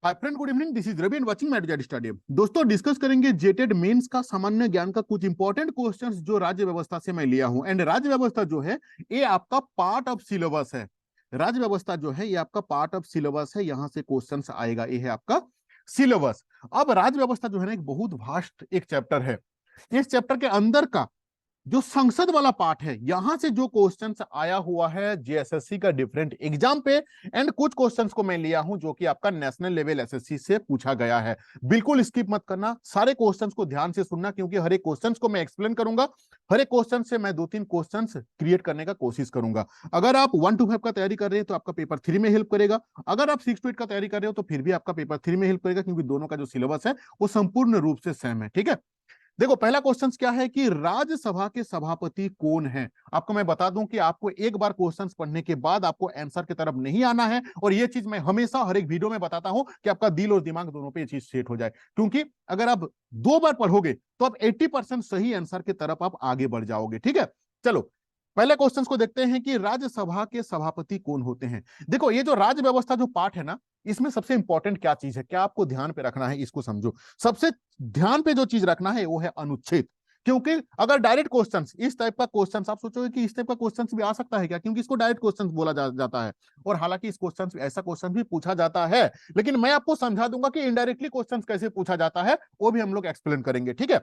Hi friend, good evening. This is Ravi and watching mat studio. दोस्तों, discuss करेंगे जेटेड mains का सामान्य ज्ञान का कुछ इंपॉर्टेंट क्वेश्चंस जो राज्य व्यवस्था से मैं लिया हूं। एंड राज्य व्यवस्था जो है ये आपका पार्ट ऑफ सिलेबस है। राज्य व्यवस्था जो है ये आपका पार्ट ऑफ सिलेबस है, यहां से क्वेश्चंस आएगा, ये है आपका सिलेबस। अब राज्य व्यवस्था जो है ना एक बहुत वास्ट एक चैप्टर है। इस चैप्टर के अंदर का जो संसद वाला पार्ट है, यहां से जो क्वेश्चंस आया हुआ है जेएसएससी का डिफरेंट एग्जाम पे, एंड कुछ क्वेश्चंस को मैं लिया हूं जो कि आपका नेशनल लेवल एसएससी से पूछा गया है। बिल्कुल स्किप मत करना, सारे क्वेश्चंस को ध्यान से सुनना, क्योंकि हर एक क्वेश्चंस को मैं एक्सप्लेन करूंगा। हर एक क्वेश्चन से मैं 2-3 क्वेश्चंस क्रिएट करने का कोशिश करूंगा। अगर आप 1 to 5 का तैयारी कर रहे हैं तो आपका पेपर 3 में हेल्प करेगा। अगर आप 6 to 8 का तैयारी कर रहे हो तो फिर भी आपका पेपर 3 में हेल्प करेगा, क्योंकि दोनों का जो सिलेबस है वो संपूर्ण रूप से सेम है। ठीक है, देखो पहला क्वेश्चन क्या है कि राज्यसभा के सभापति कौन है। आपको मैं बता दूं कि आपको एक बार क्वेश्चंस पढ़ने के बाद आपको आंसर की तरफ नहीं आना है, और ये चीज मैं हमेशा हर एक वीडियो में बताता हूं कि आपका दिल और दिमाग दोनों पे ये चीज सेट हो जाए। क्योंकि अगर आप 2 बार पढ़ोगे तो आप 80% सही आंसर की तरफ आप आगे बढ़ जाओगे। ठीक है, चलो पहले क्वेश्चन को देखते हैं कि राज्यसभा के सभापति कौन होते हैं। देखो, ये जो राज्य व्यवस्था जो पार्ट है ना, इसमें सबसे इंपॉर्टेंट क्या चीज है, क्या आपको ध्यान पे रखना है, इसको समझो। सबसे ध्यान पे जो चीज रखना है वो है अनुच्छेद। क्योंकि अगर डायरेक्ट क्वेश्चंस, इस टाइप का क्वेश्चंस आप सोचोगे कि इस टाइप का क्वेश्चंस भी आ सकता है क्या, क्योंकि इसको डायरेक्ट क्वेश्चंस बोला जाता है। और हालांकि इस क्वेश्चन ऐसा क्वेश्चन भी पूछा जाता है, लेकिन मैं आपको समझा दूंगा कि इनडायरेक्टली क्वेश्चंस कैसे पूछा जाता है, वो भी हम लोग एक्सप्लेन करेंगे। ठीक है,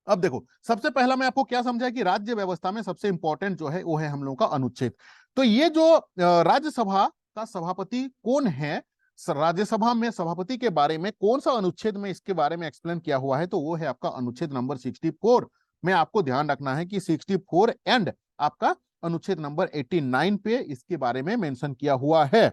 अब देखो सबसे पहला मैं आपको क्या समझा कि राज्य व्यवस्था में सबसे इंपॉर्टेंट जो है वो है हम लोगों का अनुच्छेद। तो ये जो राज्यसभा का सभापति कौन है, राज्यसभा में सभापति के बारे में कौन सा अनुच्छेद में इसके बारे में एक्सप्लेन किया हुआ है, तो वो है आपका अनुच्छेद नंबर 64 में। आपको ध्यान रखना है कि 64 एंड आपका अनुच्छेद नंबर 89 पे इसके बारे में मेंशन किया हुआ है।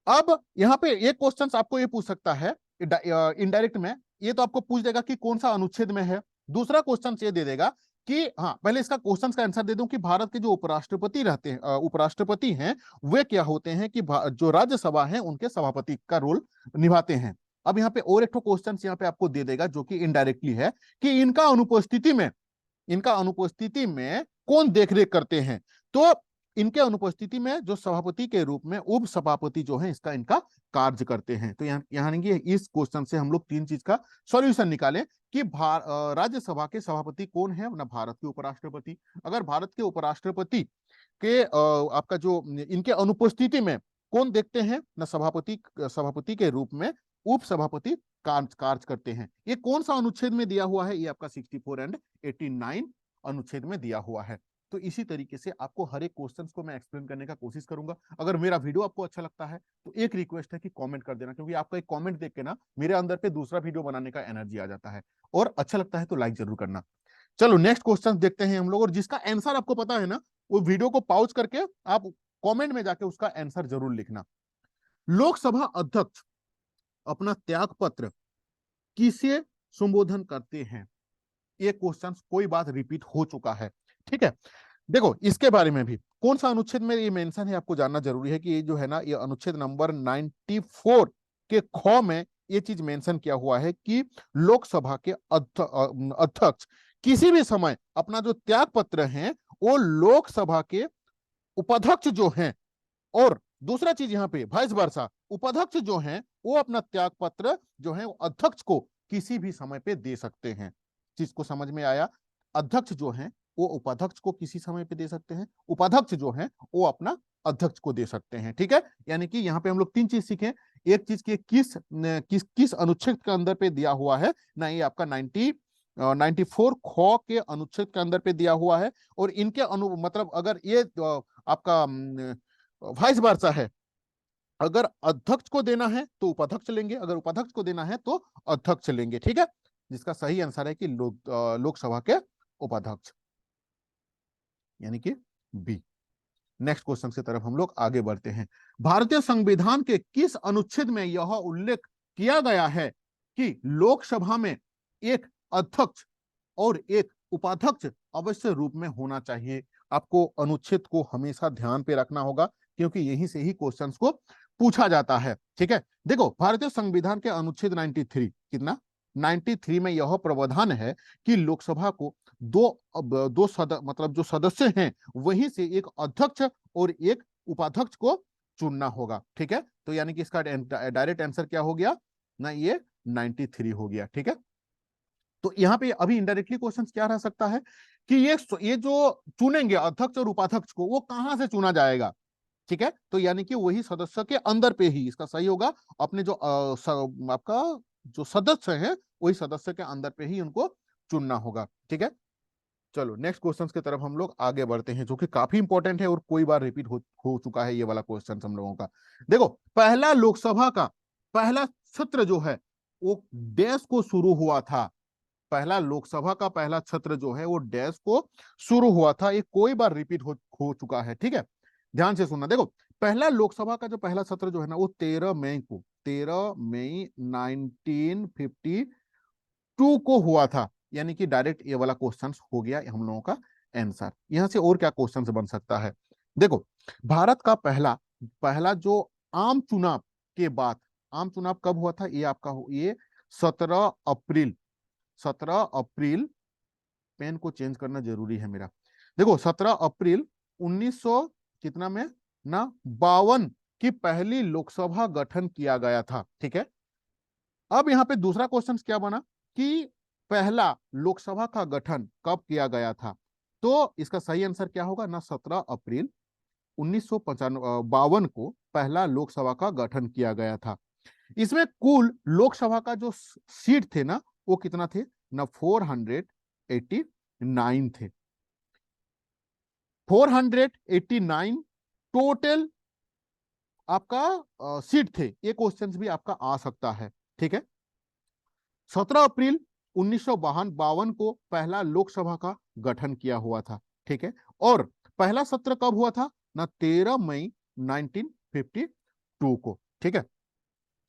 अब यहाँ पे एक क्वेश्चन आपको ये पूछ सकता है इनडायरेक्ट में, ये तो आपको पूछ देगा कि कौन सा अनुच्छेद में है। दूसरा क्वेश्चन ये दे देगा कि हाँ, पहले इसका क्वेश्चन का आंसर दे दूं कि भारत के जो उपराष्ट्रपति रहते हैं, उपराष्ट्रपति हैं, वे क्या होते हैं कि जो राज्यसभा है उनके सभापति का रोल निभाते हैं। अब यहाँ पे और एक क्वेश्चन यहाँ पे आपको दे देगा जो कि इनडायरेक्टली है कि इनका अनुपस्थिति में कौन देखरेख करते हैं। तो इनके अनुपस्थिति में जो सभापति के रूप में उप सभापति जो है इसका इनका कार्य करते हैं। तो यहाँ इस क्वेश्चन से हम लोग 3 चीज का सॉल्यूशन निकाले कि राज्यसभा के सभापति कौन है ना, भारत के उपराष्ट्रपति। अगर भारत के उपराष्ट्रपति के आपका जो इनके अनुपस्थिति में कौन देखते हैं ना, सभापति के रूप में उप सभापति कार्य करते हैं। ये कौन सा अनुच्छेद में दिया हुआ है, ये आपका 64 एंड 89 अनुच्छेद में दिया हुआ है। तो इसी तरीके से आपको हर एक क्वेश्चन को मैं एक्सप्लेन करने का कोशिश करूंगा। अगर मेरा वीडियो आपको अच्छा लगता है तो एक रिक्वेस्ट है कि कमेंट कर देना, क्योंकि आपका एक कमेंट देख के ना मेरे अंदर पे दूसरा वीडियो बनाने का एनर्जी आ जाता है। और अच्छा लगता है तो लाइक जरूर करना। चलो नेक्स्ट क्वेश्चन देखते हैं हम लोग, और जिसका आंसर आपको पता है ना, वो वीडियो को पॉज करके आप कमेंट में जाके उसका आंसर जरूर लिखना। लोकसभा अध्यक्ष अपना त्याग पत्र किसे संबोधन करते हैं। ये क्वेश्चन कोई बात रिपीट हो चुका है। ठीक है, देखो इसके बारे में भी कौन सा अनुच्छेद में ये मेंशन है आपको जानना जरूरी है कि ये जो है ना, ये अनुच्छेद नंबर 94 के ख में ये चीज मेंशन किया हुआ है कि लोकसभा के अध्यक्ष किसी भी समय अपना जो त्याग पत्र है वो लोकसभा के उपाध्यक्ष जो हैं, और दूसरा चीज यहाँ पे वाइस वर्सा, उपाध्यक्ष जो हैं वो अपना त्याग पत्र जो है अध्यक्ष को किसी भी समय पे दे सकते हैं। चीज को समझ में आया, अध्यक्ष जो हैं वो उपाध्यक्ष को किसी समय पे दे सकते हैं, उपाध्यक्ष जो हैं वो अपना अध्यक्ष को दे सकते हैं। ठीक है, यानी कि यहाँ पे हम लोग 3 चीज सीखे। एक चीज के किस अनुच्छेद के अंदर पे दिया हुआ है ना, ये आपका 94 ख के अनुच्छेद के अंदर पे दिया हुआ है। और इनके मतलब अगर ये आपका वाइस वर्सा है, अगर अध्यक्ष को देना है तो उपाध्यक्ष लेंगे, अगर उपाध्यक्ष को देना है तो अध्यक्ष लेंगे। ठीक है, जिसका सही आंसर है कि लोकसभा के उपाध्यक्ष, यानी कि बी। नेक्स्ट क्वेश्चन की तरफ हम लोग आगे बढ़ते हैं। भारतीय संविधान के किस अनुच्छेद में यह उल्लेख किया गया है कि लोकसभा में एक अध्यक्ष और एक उपाध्यक्ष अवश्य रूप में होना चाहिए। आपको अनुच्छेद को हमेशा ध्यान पे रखना होगा, क्योंकि यहीं से ही क्वेश्चंस को पूछा जाता है। ठीक है, देखो भारतीय संविधान के अनुच्छेद 93 कितना 93 में यह प्रावधान है कि लोकसभा को मतलब जो सदस्य हैं वहीं से एक अध्यक्ष और एक उपाध्यक्ष को चुनना होगा। ठीक है, तो यानी कि इसका डायरेक्ट आंसर क्या हो गया ना, ये 93 हो गया। ठीक है, तो यहाँ पे अभी इनडायरेक्टली क्वेश्चन क्या रह सकता है कि ये जो चुनेंगे अध्यक्ष और उपाध्यक्ष को, वो कहां से चुना जाएगा। ठीक है, तो यानी कि वही सदस्य के अंदर पे ही, इसका सही होगा अपने जो आपका जो सदस्य है वही सदस्य के अंदर पे ही उनको चुनना होगा। ठीक है, चलो नेक्स्ट क्वेश्चन की तरफ हम लोग आगे बढ़ते हैं, जो कि काफी इंपॉर्टेंट है और कोई बार रिपीट हो चुका है ये वाला क्वेश्चन हम लोगों का। देखो, पहला लोकसभा का पहला सत्र जो है वो डैश को शुरू हुआ था। पहला लोकसभा का पहला सत्र जो है वो डैश को शुरू हुआ था। ये कोई बार रिपीट हो चुका है। ठीक है, ध्यान से सुनना। देखो, पहला लोकसभा का जो पहला सत्र जो है ना वो 13 मई 1952 को हुआ था। यानी कि डायरेक्ट ये वाला क्वेश्चन हो गया हम लोगों का आंसर। यहां से और क्या क्वेश्चन बन सकता है। देखो, भारत का पहला पहला जो आम चुनाव के बाद, आम चुनाव कब हुआ था, ये आपका ये 17 अप्रैल 17 अप्रैल, पेन को चेंज करना जरूरी है मेरा। देखो, 17 अप्रैल 1900 कितना में ना 52 की पहली लोकसभा गठन किया गया था। ठीक है, अब यहाँ पे दूसरा क्वेश्चन क्या बना कि पहला लोकसभा का गठन कब किया गया था। तो इसका सही आंसर क्या होगा ना, 17 अप्रैल 1952 को पहला लोकसभा का गठन किया गया था। इसमें कुल लोकसभा का जो सीट थे ना वो कितना थे ना, 489 थे। 489 टोटल आपका सीट थे। ये क्वेश्चंस भी आपका आ सकता है। ठीक है, 17 अप्रैल 1952 को पहला लोकसभा का गठन किया हुआ था। ठीक है, और पहला सत्र कब हुआ था ना, 13 मई 1952 को। ठीक है,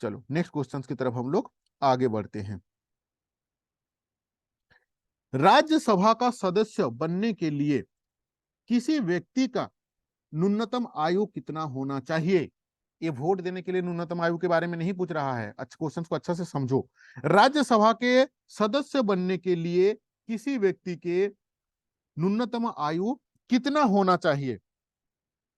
चलो नेक्स्ट क्वेश्चन की तरफ हम लोग आगे बढ़ते हैं। राज्यसभा का सदस्य बनने के लिए किसी व्यक्ति का न्यूनतम आयु कितना होना चाहिए। ये वोट देने के लिए न्यूनतम आयु के बारे में नहीं पूछ रहा है, अच्छा क्वेश्चन को अच्छा से समझो। राज्यसभा के सदस्य बनने के लिए किसी व्यक्ति के न्यूनतम आयु कितना होना चाहिए।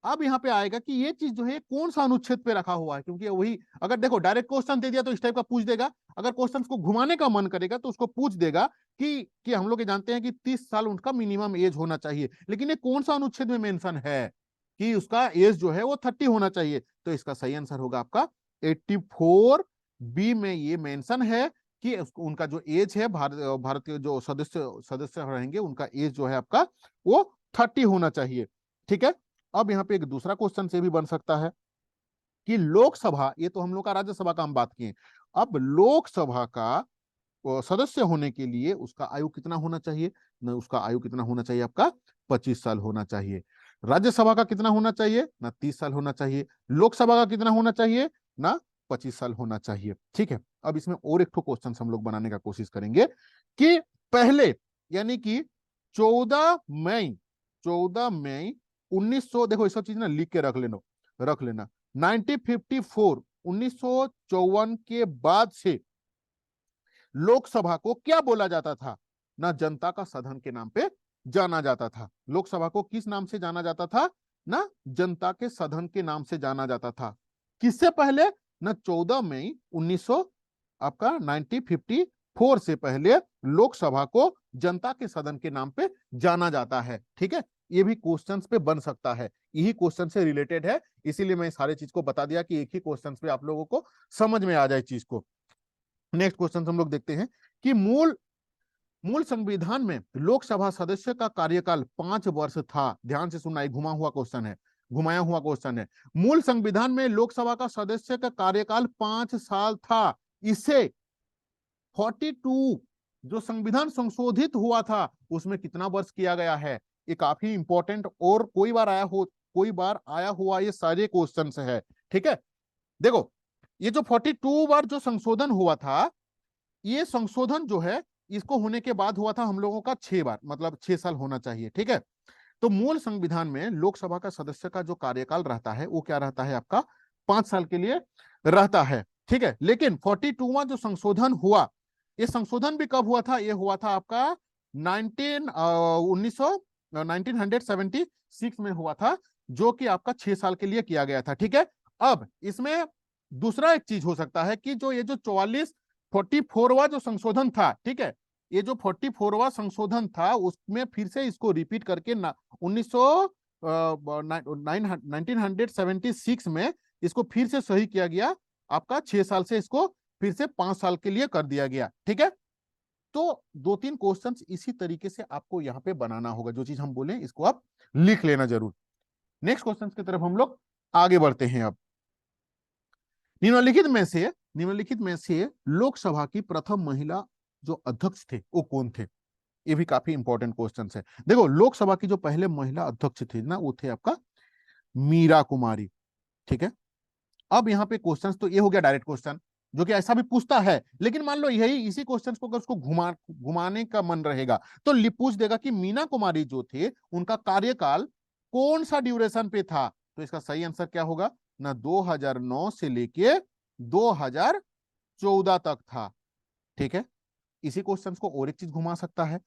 अब यहाँ पे आएगा कि ये चीज जो है कौन सा अनुच्छेद पे रखा हुआ है, क्योंकि वही अगर देखो डायरेक्ट क्वेश्चन दे दिया तो इस टाइप का पूछ देगा, अगर क्वेश्चन को घुमाने का मन करेगा तो उसको पूछ देगा कि हम लोग ये जानते हैं कि 30 साल उनका मिनिमम एज होना चाहिए, लेकिन ये कौन सा अनुच्छेद में मेंशन है कि उसका एज जो है वो 30 होना चाहिए। तो इसका सही आंसर होगा आपका 84 बी में ये मेंशन है कि उनका जो एज है, भारत के जो सदस्य सदस्य रहेंगे उनका एज जो है आपका वो 30 होना चाहिए। ठीक है, अब यहाँ पे एक दूसरा क्वेश्चन से भी बन सकता है कि लोकसभा, ये तो हम लोग का राज्यसभा का हम बात किए, अब लोकसभा का सदस्य होने के लिए उसका आयु कितना होना चाहिए ना, उसका आयु कितना होना चाहिए आपका 25 साल होना चाहिए। राज्यसभा का कितना होना चाहिए ना, 30 साल होना चाहिए। लोकसभा का कितना होना चाहिए ना, 25 साल होना चाहिए। ठीक है, अब इसमें और एक ठो क्वेश्चन हम लोग बनाने का कोशिश करेंगे कि पहले यानी कि 14 मई 1900, देखो ये सब चीज ना लिख के रख लेना 1954 1954 के बाद से लोकसभा को क्या बोला जाता था ना, जनता का सदन के नाम पे जाना जाता था। लोकसभा को किस नाम से जाना जाता था ना, जनता के सदन के नाम से जाना जाता था। किससे पहले ना, 14 मई 1900 आपका 1954 से पहले लोकसभा को जनता के सदन के नाम पे जाना जाता है। ठीक है, ये भी क्वेश्चंस पे बन सकता है, यही क्वेश्चन से रिलेटेड है, इसीलिए मैं सारे चीज को बता दिया कि एक ही क्वेश्चन पे आप लोगों को समझ में आ जाए चीज को। नेक्स्ट क्वेश्चन हम लोग देखते हैं कि मूल मूल संविधान में लोकसभा सदस्य का कार्यकाल 5 वर्ष था। ध्यान से सुनना, घुमा हुआ क्वेश्चन है, घुमाया हुआ क्वेश्चन है। मूल संविधान में लोकसभा का सदस्य का कार्यकाल 5 साल था। इसे 42 जो संविधान संशोधित हुआ था उसमें कितना वर्ष किया गया है। ये काफी इंपॉर्टेंट और कोई बार आया हुआ ये सारे क्वेश्चन है। ठीक है, देखो ये जो 42 बार जो संशोधन हुआ था, ये संशोधन जो है इसको होने के बाद हुआ था हम लोगों का 6 बार, मतलब 6 साल होना चाहिए। ठीक है, तो मूल संविधान में लोकसभा का सदस्य का जो कार्यकाल रहता है वो क्या रहता है आपका 5 साल के लिए रहता है। ठीक है, लेकिन 42वां जो संशोधन हुआ, ये संशोधन भी कब हुआ था, ये हुआ था आपका 1976 में हुआ था, जो कि आपका 6 साल के लिए किया गया था। ठीक है, अब इसमें दूसरा एक चीज हो सकता है कि जो ये जो 44वां जो संशोधन था, ठीक है, ये जो 44वां संशोधन था उसमें फिर से इसको रिपीट करके 1976 में इसको फिर से सही किया गया, आपका 6 साल से इसको फिर से 5 साल के लिए कर दिया गया, ठीक है। तो 2-3 क्वेश्चंस इसी तरीके से आपको यहाँ पे बनाना होगा, जो चीज हम बोले इसको आप लिख लेना जरूर। नेक्स्ट क्वेश्चन की तरफ हम लोग आगे बढ़ते हैं। अब निम्नलिखित में से लोकसभा की प्रथम महिला जो अध्यक्ष थे वो कौन थे? ये भी काफी इंपॉर्टेंट क्वेश्चन है। देखो, लोकसभा की जो पहले महिला अध्यक्ष थे ना, वो थे आपका मीरा कुमारी, ठीक है। अब यहाँ पे क्वेश्चन तो ये हो गया डायरेक्ट क्वेश्चन, जो कि ऐसा भी पूछता है, लेकिन मान लो यही इसी क्वेश्चन को अगर उसको घुमाने का मन रहेगा तो पूछ देगा कि मीना कुमारी जो थे उनका कार्यकाल कौन सा ड्यूरेशन पे था। तो इसका सही आंसर क्या होगा ना, 2009 से लेके 2014 तक था, ठीक है। इसी क्वेश्चन को और एक चीज घुमा सकता है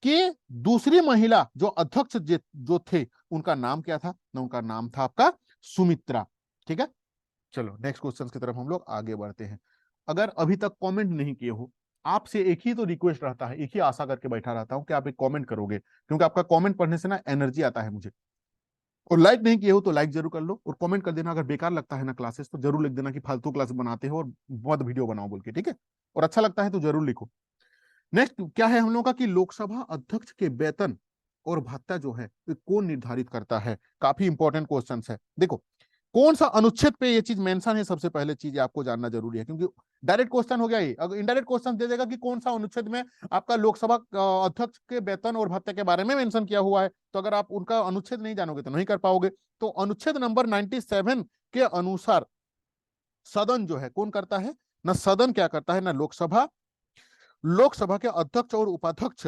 कि दूसरी महिला जो अध्यक्ष जो थे उनका नाम क्या था ना, उनका नाम था आपका सुमित्रा, ठीक है। चलो नेक्स्ट क्वेश्चन की तरफ हम लोग आगे बढ़ते हैं। अगर अभी तक कमेंट नहीं किए हो, आपसे एक ही तो रिक्वेस्ट रहता है, एक ही आशा करके बैठा रहता हूं कि आप एक कमेंट करोगे, क्योंकि आपका कमेंट पढ़ने से ना एनर्जी आता है मुझे। और लाइक नहीं किए हो तो लाइक जरूर कर लो, और कमेंट कर देना। अगर बेकार लगता है ना क्लासेस तो जरूर लिख देना कि फालतू क्लास बनाते हो और बहुत वीडियो बनाओ बोल के, ठीक है। और अच्छा लगता है तो जरूर लिखो। नेक्स्ट क्या है हम लोग का कि लोकसभा अध्यक्ष के वेतन और भत्ता जो है कौन निर्धारित करता है? काफी इंपॉर्टेंट क्वेश्चन है। देखो, कौन सा अनुच्छेद पे ये चीज मेंशन है, सबसे पहले चीज आपको जानना जरूरी है, क्योंकि डायरेक्ट क्वेश्चन हो गया ये। अगर इनडायरेक्ट क्वेश्चन दे देगा कि कौन सा अनुच्छेद में आपका लोकसभा अध्यक्ष के वेतन और भत्ते के बारे में मेंशन किया हुआ है, तो अगर आप उनका अनुच्छेद नहीं जानोगे तो नहीं कर पाओगे। तो अनुच्छेद नंबर 97 के अनुसार सदन जो है कौन करता है ना, सदन क्या करता है ना, लोकसभा के अध्यक्ष और उपाध्यक्ष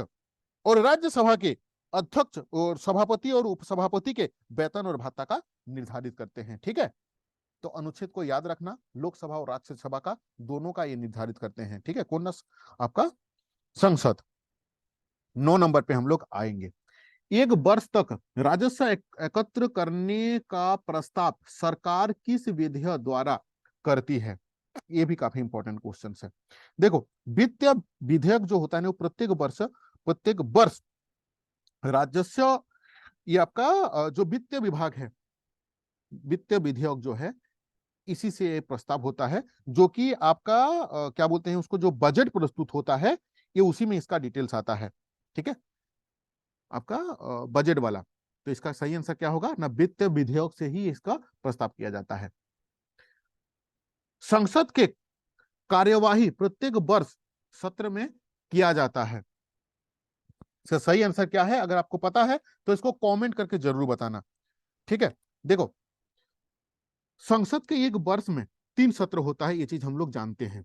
और राज्यसभा के अध्यक्ष और सभापति और उपसभापति के वेतन और भत्ता का निर्धारित करते हैं, ठीक है। तो अनुच्छेद को याद रखना, लोकसभा और राज्यसभा का दोनों का ये निर्धारित करते हैं, ठीक है। कौन ना, आपका संसद। 9 नंबर पे हम लोग आएंगे। एक वर्ष तक राजस्व एकत्र करने का प्रस्ताव सरकार किस विधेयक द्वारा करती है? ये भी काफी इंपॉर्टेंट क्वेश्चन है। देखो, वित्तीय विधेयक जो होता है ना, वो प्रत्येक वर्ष राजस्व, ये आपका जो वित्तीय विभाग है, वित्तीय विधेयक जो है इसी से प्रस्ताव होता है, जो कि आपका क्या बोलते हैं उसको, जो बजट प्रस्तुत होता है ये उसी में इसका डिटेल्स आता है, ठीक है, आपका बजट वाला। तो इसका सही आंसर क्या होगा ना, वित्त विधेयक से ही इसका प्रस्ताव किया जाता है। संसद के कार्यवाही प्रत्येक वर्ष सत्र में किया जाता है। इसका सही आंसर क्या है, अगर आपको पता है तो इसको कमेंट करके जरूर बताना, ठीक है। देखो, संसद के एक वर्ष में 3 सत्र होता है, ये चीज हम लोग जानते हैं,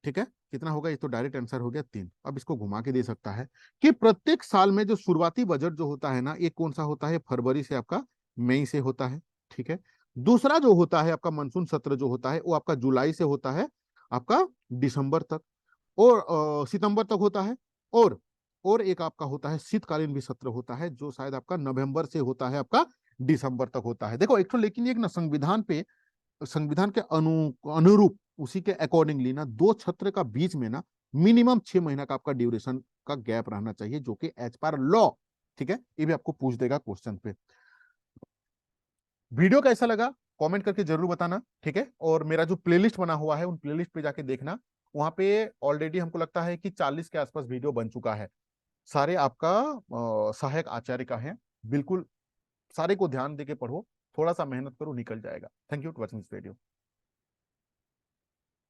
ठीक है। कितना होगा, ये तो डायरेक्ट आंसर हो गया 3। अब इसको घुमा के दे सकता है कि प्रत्येक साल में जो शुरुआती बजट जो होता है ना, एक कौन सा होता है, फरवरी से आपका मई से होता है, ठीक है। दूसरा जो होता है आपका मानसून सत्र जो होता है वो आपका जुलाई से होता है आपका दिसंबर तक, और सितंबर तक होता है। और एक आपका होता है शीतकालीन भी सत्र होता है, जो शायद आपका नवंबर से होता है आपका दिसंबर तक होता है। देखो, एक तो लेकिन एक ना संविधान के अनुरूप उसी के अकॉर्डिंगली ना 2 सत्र का बीच में ना मिनिमम 6 महीना का आपका ड्यूरेशन का गैप रहना चाहिए, जो कि एज पर लॉ, ठीक है। ये भी आपको पूछ देगा क्वेश्चन पे। वीडियो कैसा लगा कमेंट करके जरूर बताना, ठीक है। और मेरा जो प्लेलिस्ट बना हुआ है उन प्लेलिस्ट पे जाके देखना, वहां पे ऑलरेडी हमको लगता है कि 40 के आसपास वीडियो बन चुका है। सारे आपका सहायक आचार्य का है, बिल्कुल सारे को ध्यान देके पढ़ो, थोड़ा सा मेहनत करो, निकल जाएगा। Thank you for watching this video.